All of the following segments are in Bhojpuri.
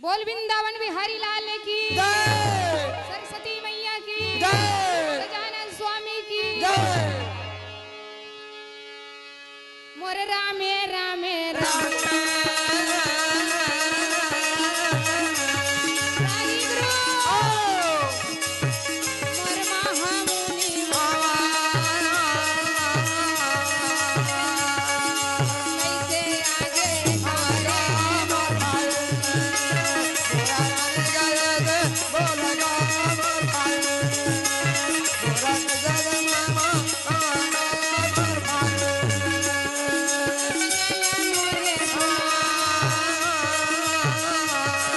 बोल वृंदावन बिहारी लाल की जय, सरस्वती मैया की जय, सजानंद स्वामी की जय। मोर रामे रामे रामे रागी गुरु मोर महामुनि कैसे आगे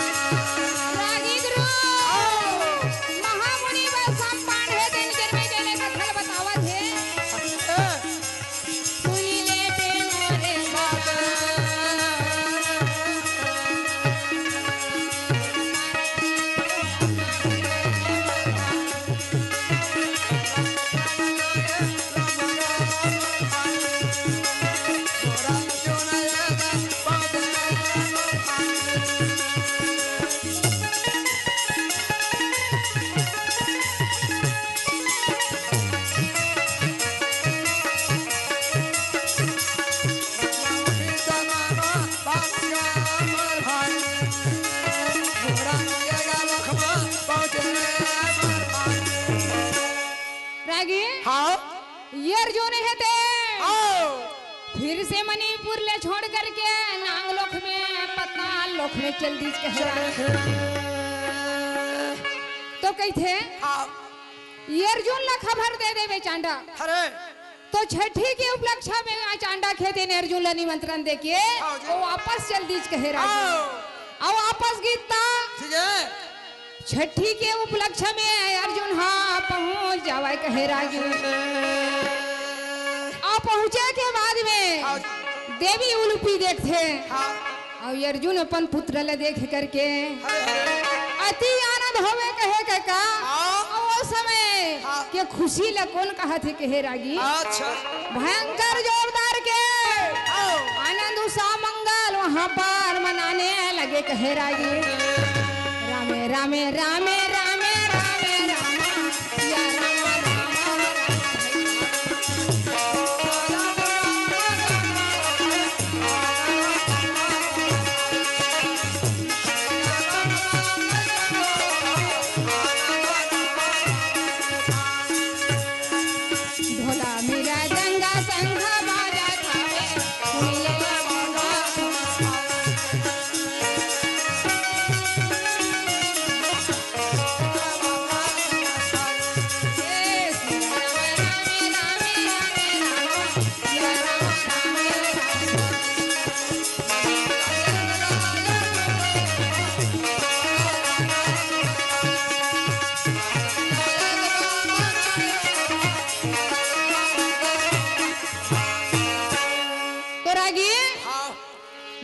रागी गुरु महामुनि बस हम पांडे दिन जन्मे जने कथल बतावत है सुनी ले बे मोरे रागी ये अर्जुन है ते फिर से मणिपुर ले छोड़ करके नांगलोक में पताल लोक में चल दी तो कही थे ये अर्जुन ला खबर दे दे चांडा तो छठी के उपलक्ष्य में आ चांडा खेते ने अर्जुन ला निमंत्रण दे के वो वापस चल दी कहे अब वापस गीता छठी के उपलक्ष्य में अर्जुन हाँ पहुंच जावा कहे रागी और पहुंचे के बाद में देवी उलूपी देखते और अर्जुन अपन पुत्र ले देख करके अति आनंद होवे कहे का वो समय के खुशी ले कौन कहा थे कहे रागी भयंकर जोरदार के आनंद उत्साह मंगल वहां पर मनाने लगे कहे रागी रामे रामे रामे रामे रामे रामा या रामा ढोला मेरा गंगा संघ बाजा खावे सुनीले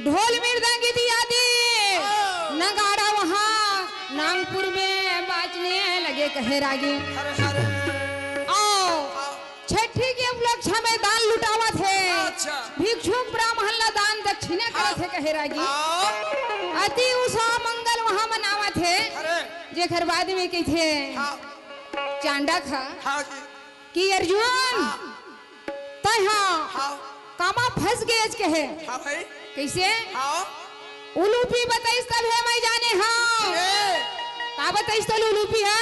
ढोल मृदंग इत्यादि नगाड़ा वहाँ नागपुर में बाजने लगे कहे रागी छठी के उपलक्ष्य में दान लुटावा थे भिक्षुक ब्राह्मण ला दान दक्षिणा करे थे कहे रागी अति उत्साह मंगल वहाँ मनावा थे जेकर बाद में कही थे चांडा खा कि अर्जुन तहा कामा फंस गए कहे कैसे उलूपी बताइस तब है मैं जाने का बताइस तो उलूपी है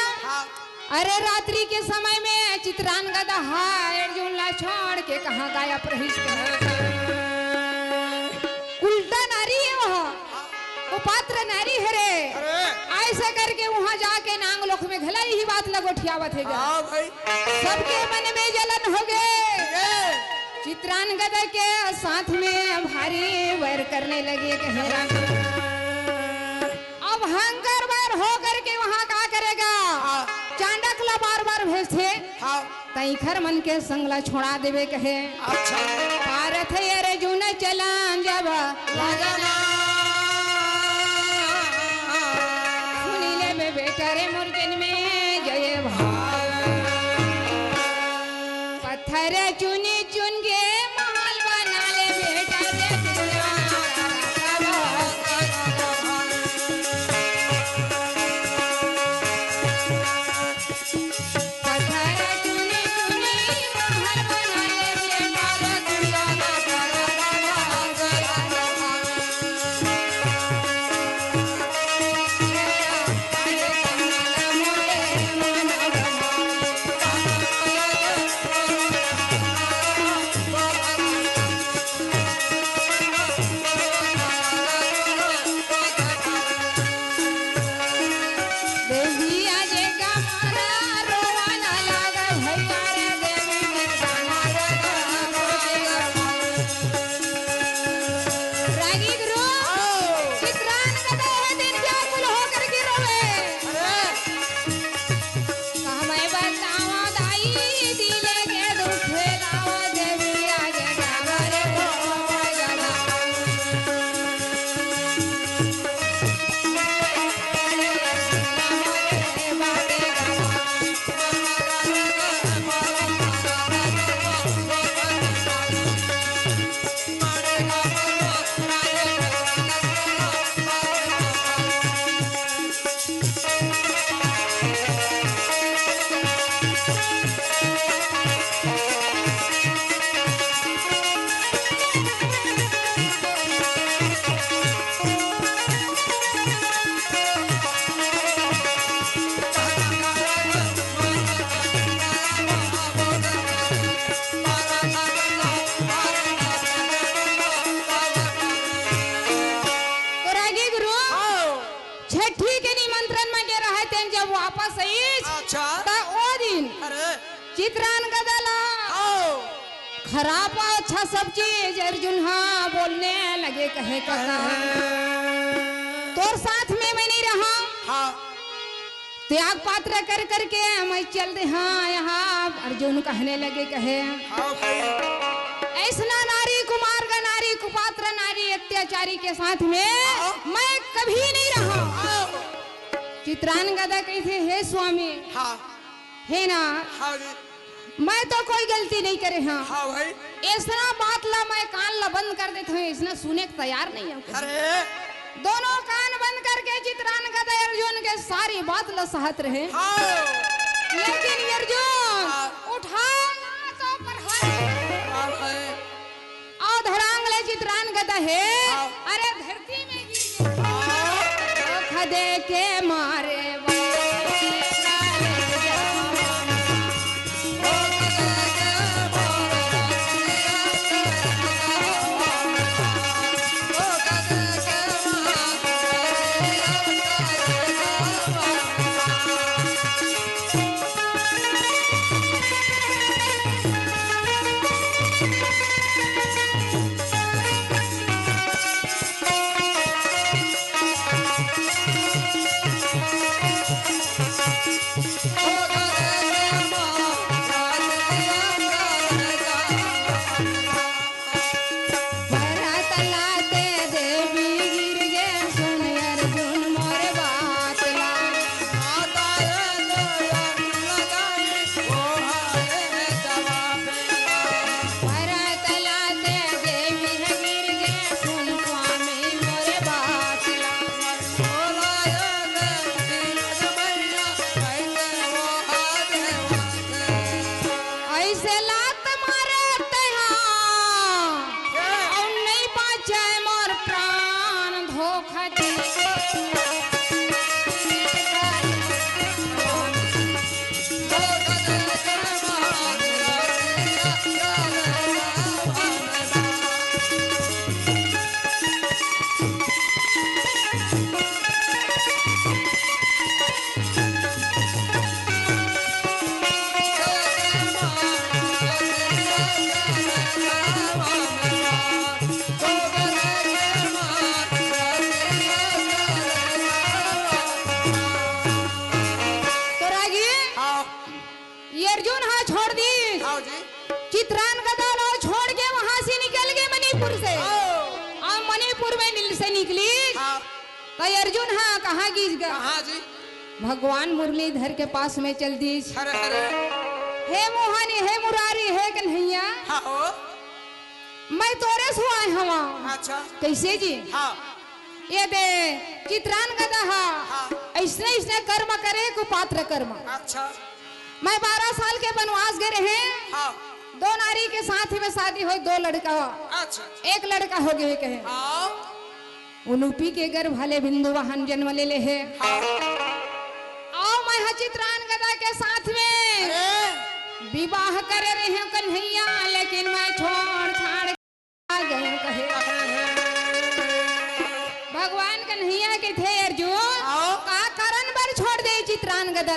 अरे रात्रि के समय में चित्रान गदा अर्जुन ला छोड़ के कहाँ गायब रही उल्टा नारी है वह वो पात्र नारी है रे ऐसा करके वहाँ जाके नांगलोक में घला ही बात लगोठियावत है सबके मन में जलन हो गए चित्रान गदा के साथ में भारी वैर करने लगे कहेरा अब हंकर वैर हो करके वहाँ का करेगा चांडक ला बार बार भेजते तई खर मन के संगला छोड़ा देवे कहे पारथ अर्जुन चलान जब लगना सुनीले में बेटा रे मुर्जन में जय भाव पत्थर चुनी चुन के महल बना ले बेटा रे चित्रान गदला खराब अच्छा सब चीज अर्जुन हाँ बोलने लगे कहे तोर साथ में मैं नहीं रहा त्याग पात्र कर करके मैं चल दे हाँ यहाँ अर्जुन कहने लगे कहे ऐसा नारी कुमार का नारी कुपात्र नारी अत्याचारी के साथ में मैं कभी नहीं रहा। चित्रान गदा कहते हे स्वामी है ना मैं तो कोई गलती नहीं करे हाँ भाई ऐसा बात ला मैं कान ला बंद कर देता हूँ इसने सुने के तैयार नहीं है। अरे दोनों कान बंद करके चित्रान गदा अर्जुन के सारी बात ला सहत रहे लेकिन अर्जुन उठा तो प्रहार और धरांग ले चित्रान गदा है अरे धरती में गिर खदे के मारे चित्रान गदा लो छोड़ के वहां से निकल गए मणिपुर से और मणिपुर में नील से निकली तो अर्जुन हाँ कहाँ गिर गया भगवान मुरलीधर के पास में चल दी हे मोहनी हे मुरारी हे कन्हैया मैं तोरे से आए हवा कैसे जी ये दे चित्रान गदा ऐसने ऐसने कर्म करे कुपात्र कर्म मैं 12 साल के वनवास गए हैं दो नारी के साथ में शादी हो दो लड़का एक लड़का हो गए कहे उनुपी के गर्भ वाले बिंदु वाहन जन्म ले ले है आओ मैं चित्रान गदा के साथ में विवाह करे रहे हैं कन्हैया लेकिन मैं छोड़ छाड़ आ गए कहे भगवान कन्हैया के थे अर्जुन का कारण बर छोड़ दे चित्रान गदा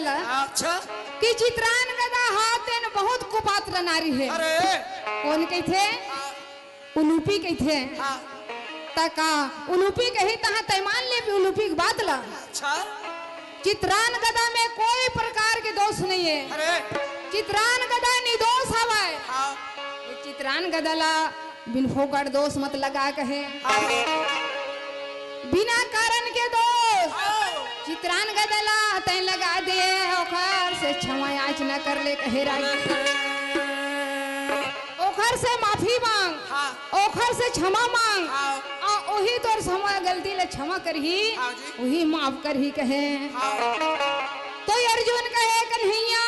कि चित्रान गदा हाथन बहुत कुपात्र नारी है कौन कही थे उलूपी कही थे तका उलूपी कही तहा तैमान ले भी उलूपी की बात ला चित्रान गदा में कोई प्रकार के दोष नहीं है चित्रान गदा निर्दोष हवा चित्रान गदा ला बिन फोकट दोष मत लगा कहे बिना कारण के दोष चित्रान गदला तै लगा दे ओखर से क्षमा याचना कर ले कहे ओखर से माफी मांग ओखर से क्षमा मांग वही तोर समय गलती ले क्षमा करही वही माफ करही कहे तो अर्जुन कहे कन्हैया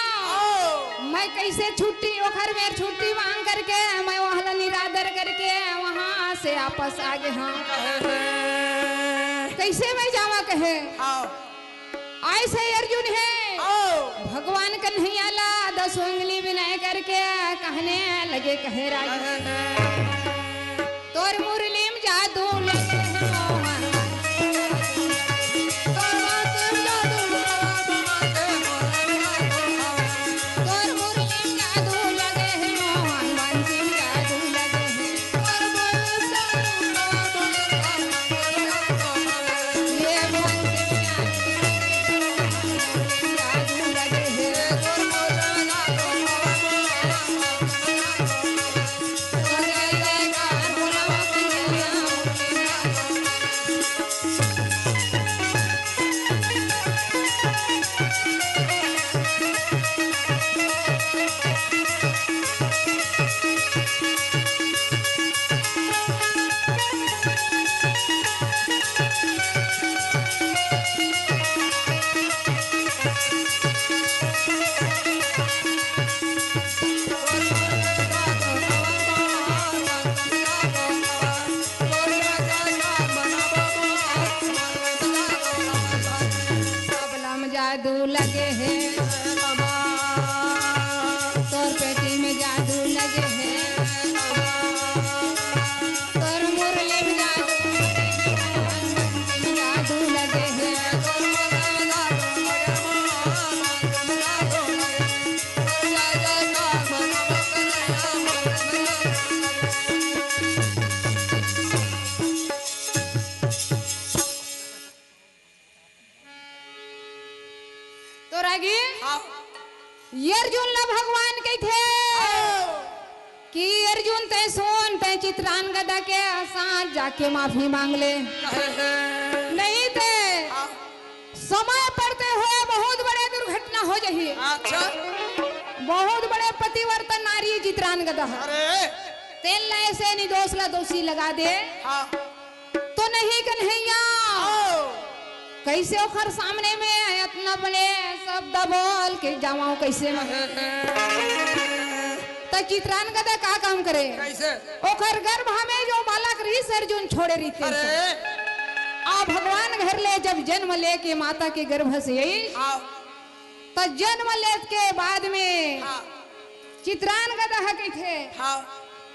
मैं कैसे छुट्टी ओखर में छुट्टी मांग करके मैं वहां निरादर करके वहां से वापस आ गए हाँ कैसे मैं जावा कहे ऐसे अर्जुन है भगवान कन्हैया ला 10 उंगली विनय करके कहने लगे कहे तोर मुरली में जादू लगे तोर मुरली में ये अर्जुन ला भगवान कही थे कि अर्जुन ते सोन ते चित्रान गदा के साथ जाके माफी मांग ले, नहीं ते समय पड़ते हुए बहुत बड़े दुर्घटना हो जाही। अच्छा बहुत बड़े पतिवर्तन नारी चित्रान गदा अरे तेल ऐसे निर्दोष ला दोषी लगा दे हाँ तो नहीं कन्हैया कैसे ओखर सामने में इतना बड़े शब्द बोल के जावाओ कैसे तो चित्रान गदा का काम करे कैसे ओखर गर्भ हमें जो बालक रही अर्जुन छोड़े रही थे अरे आ भगवान घर ले जब जन्म ले के माता के गर्भ से हाँ तो जन्म ले के बाद में हाँ चित्रान गदा कही थे हाँ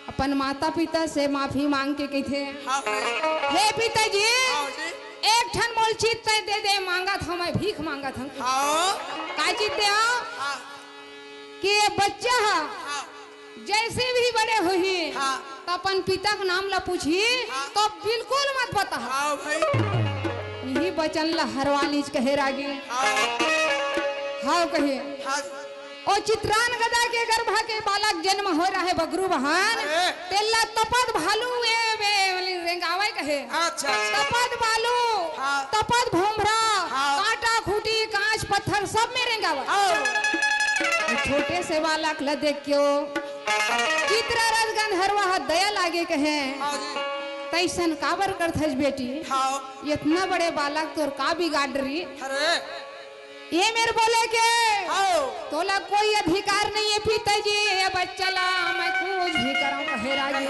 अपन माता पिता से माफी मांग के कही थे हाँ हे पिताजी हाँ जी एक ठन मोल चित दे दे मांगा था मैं भीख मांगा था हाँ का चित दे हाँ कि ये बच्चा हाँ जैसे भी बड़े हुई हाँ तो अपन पिता का नाम ला पूछी तो बिल्कुल मत बता हाँ भाई यही बचन ला हरवाली कहे रागी हाँ कहे हाँ ओ चित्रान गदा के गर्भ के बालक जन्म हो रहा है बगरू बहन तेला तपद भालू रेंगावे कहे अच्छा तपद बालू हाँ। तपद भोमरा हाँ। कांटा खूटी कांच पत्थर सब में रेंगावा छोटे से बालक ला देख क्यों चित्र रस गंधर्वा दया लागे कहे हाँ जी तैसन काबर करथस बेटी हाँ इतना बड़े बालक तोर का बिगाड़ रही अरे ये मेरे बोले के हाँ तोला कोई अधिकार नहीं है पिताजी ये बच्चा ला मैं कुछ भी कराऊं कहे राजी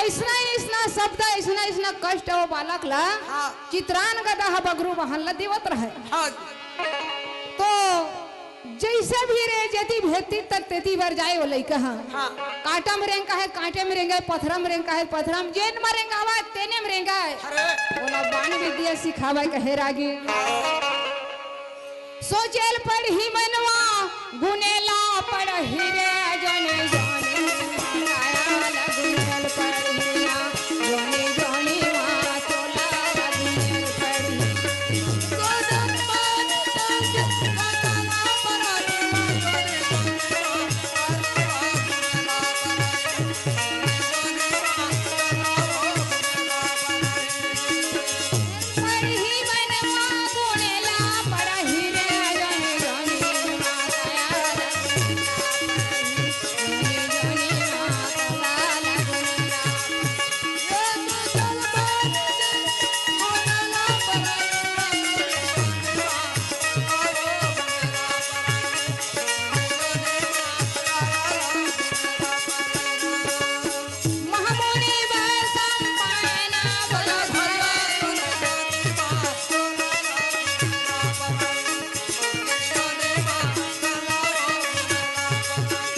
ऐसना ऐसना शब्द ऐसना ऐसना कष्ट वो बालक ला हाँ चित्रान गदा बगरू बहन ला देवत रहे हाँ तो जैसे भी रे जति भेती तक तेती बार जाए वो लइका हाँ कांटा में रेंगा है कांटे में रेंगा है पत्थर में रेंगा है पत्थर में जेन में रेंगा हुआ तेने में रेंगा है अरे बोला बाण विद्या सिखावा कहे रागी सोचेल पढ़ ही मनवा गुनेला पढ़ ही रे जाने जाने माया लगुनेल पढ़ ही ना जाने जाने मां चोला लगुनेल पढ़ ही गोदम मान तज काला परानी पढ़ ही मनवा गुनेला पढ़ ही रे जाने जाने मां काया लगुनेला जाने जाने मां काला लगुनेला महामुनि बसम पायना बोलो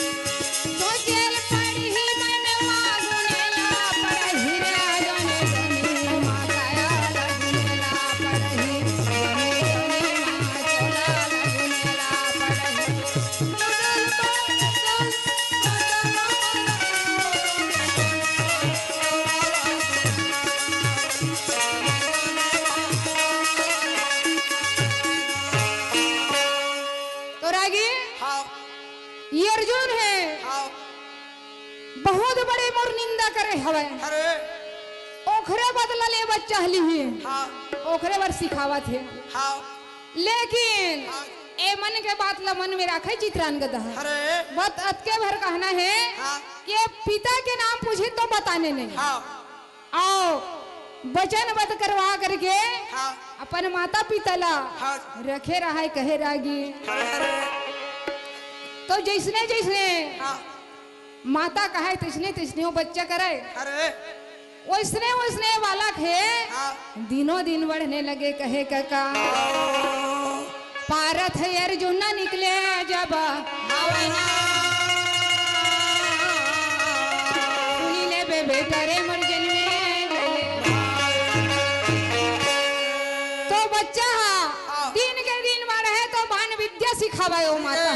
सोचेल पढ़ी मनवा गुनेला पढ़ी रे जाने जाने मां काया लगुनेला पढ़ी जाने जाने मां चोला लगुनेला पढ़ी तो रागी हाँ ये अर्जुन है हाँ बहुत बड़े मोर निंदा करे हवे अरे ओखरे बदला ले बच्चा हली हुई हाँ ओखरे बर सिखावा थे हाँ लेकिन ए मन के बात ला मन में रखे चित्रान गदा अरे बहुत अतके भर कहना है हाँ कि पिता के नाम पूछे तो बताने नहीं हाँ आओ वचनबद्ध करवा करके हाँ अपन माता पिता ला हाँ रखे रहा है कहे रागी अरे तो जैसने जैसने हाँ माता कहे तिसने तिसने वो बच्चा करे अरे वैसने वैसने बालक है हाँ दिनों दिन बढ़ने लगे कहे काका पारथ अर्जुन निकले जब सुनीले बे बेटा रे मर जन्मे तो बच्चा दिन के दिन बढ़े तो बाण विद्या सिखावा ओ माता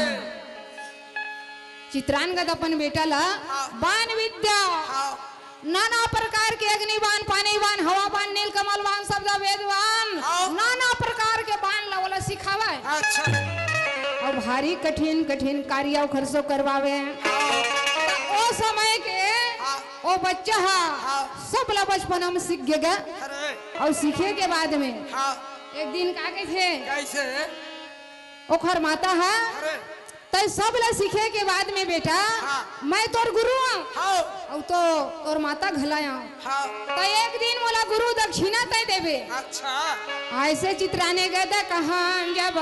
चित्रान गद अपन बेटा ला बाण विद्या नाना प्रकार के अग्नि बाण पानी बाण हवा बाण नील कमल बाण शब्द वेद बाण नाना प्रकार के बाण ला वाला सिखावा अच्छा भारी कठिन कठिन कार्य खर्चो करवावे। ओ समय के ओ बच्चा सब ला बचपन में सीख गएगा। और सीखे के बाद में एक दिन का थे कैसे ओखर माता है तो सब ला सीखे के बाद में बेटा मैं तोर गुरु हूँ और तो तोर माता घलाया तो एक दिन मोला गुरु दक्षिणा तय देवे। अच्छा ऐसे चित्राने गए कहा जब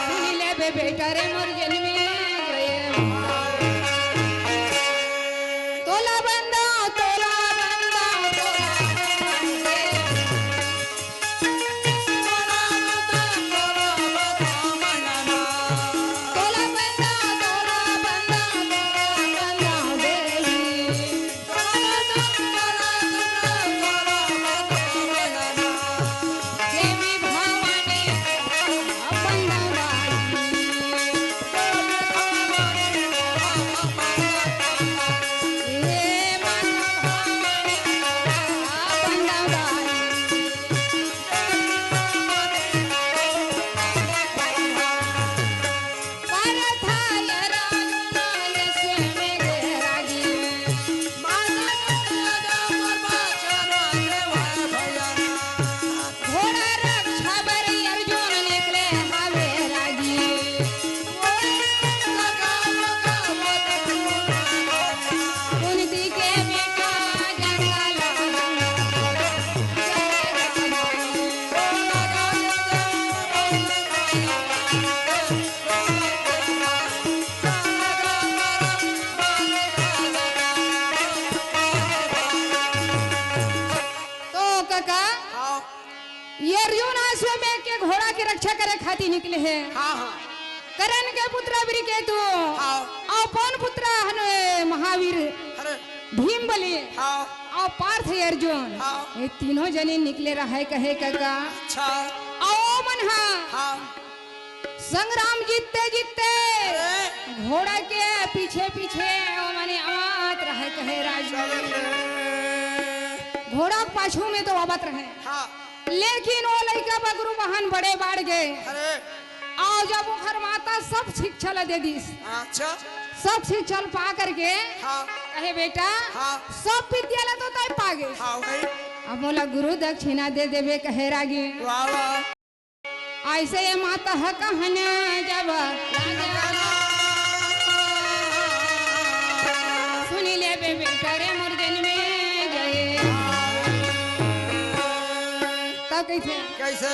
सुनी ले बे बेटा रे मोर जन्मी गए तोला बंदा तोला बंदा तोला बंदा तोला बंदा तोला बंदा देवी देवी भवानी बंदा ये अर्जुन अश्वमेध के घोड़ा की रक्षा करे खातिर निकले हैं। करण के पुत्र केतु और पवन पुत्र महावीर भीम बलि और पार्थ अर्जुन ये तीनों जने निकले रहे कहे काका। आओ मन संग्राम जीतते जीतते घोड़ा के पीछे पीछे माने आवत रहे कहे राजू घोड़ा पाछू में तो आवत रहे लेकिन वो लड़का बगरू बहन बड़े बाढ़ गए और जब वो घर माता सब शिक्षा दे दी सब शिक्षा पा करके कहे बेटा सब विद्यालय तो तय पा गए अब बोला गुरु दक्षिणा दे देवे कहे रागी ऐसे ये माता है कहना जब सुनी ले बेटा रे मुर्गन में गए तब कैसे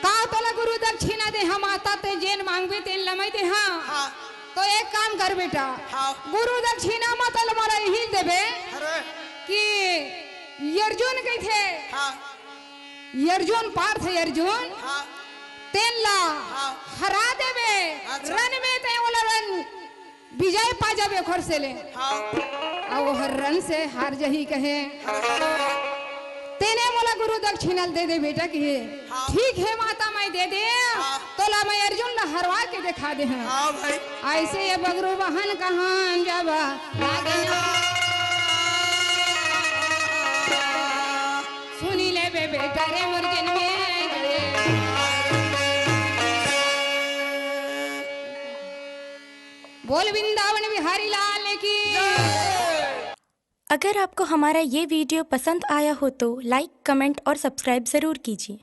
का तोला गुरु दक्षिणा दे हम आता ते जेन मांगबे तेन लमई दे हाँ तो एक काम कर बेटा गुरु दक्षिणा मतलब मारा यही देबे कि अर्जुन कही थे अर्जुन पार्थ अर्जुन तेन ला हरा देवे रन में ते वाला रन विजय पा जाबे खोर से ले और वो हर रन से हार जही कहे तेने मोला गुरु दक्षिणा दे दे बेटा की ठीक है माता मैं दे दे तो ला मैं अर्जुन ला हरवा के दिखा दे ऐसे ये बगरू बहन कहाँ जब सुनी ले बेटा रे मुर्गन में गए बोल वृंदावन बिहारी लाल की। अगर आपको हमारा ये वीडियो पसंद आया हो तो लाइक, कमेंट और सब्सक्राइब ज़रूर कीजिए।